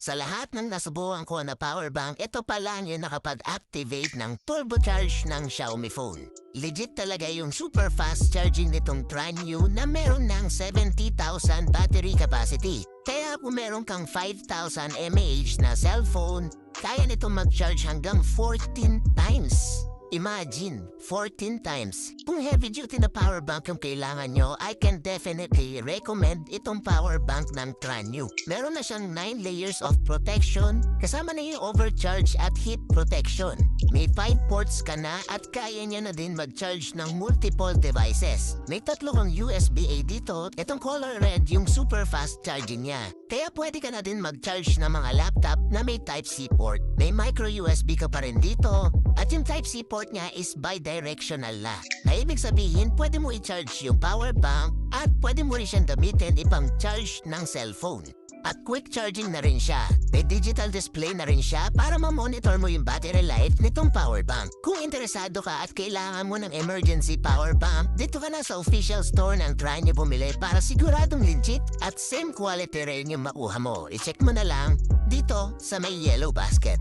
Sa lahat ng nasubukan ko na power bank, ito pa lang yung nakapag-activate ng turbocharge ng Xiaomi phone. Legit talaga yung super fast charging nitong brand new na meron ng 70,000 battery capacity. Kaya kung meron kang 5,000 mAh na cellphone, kaya nito mag-charge hanggang 14 times. Imagine, 14 times. Kung heavy-duty na power bank yung kailangan nyo, I can definitely recommend itong power bank ng Tranyu. Meron na siyang 9 layers of protection, kasama na yung overcharge at heat protection. May 5 ports ka na at kaya niya na din mag-charge ng multiple devices. May 3 kang USB-A dito, itong color red yung super fast charging niya. Kaya pwede ka na din mag-charge ng mga laptop na may Type-C port. May micro USB ka pa rin dito, at yung Type-C port niya is bi-directional na. Na ibig sabihin, pwede mo i-charge yung power bank at pwede mo rin siyang gamitin ipang charge ng cellphone. At quick charging na rin siya. May digital display na rin siya para ma-monitor mo yung battery life nitong power bank. Kung interesado ka at kailangan mo ng emergency power bank, dito ka na sa official store ng Tranyu bumili para siguradong legit at same quality rin yung makuha mo. I-check mo na lang dito sa may yellow basket.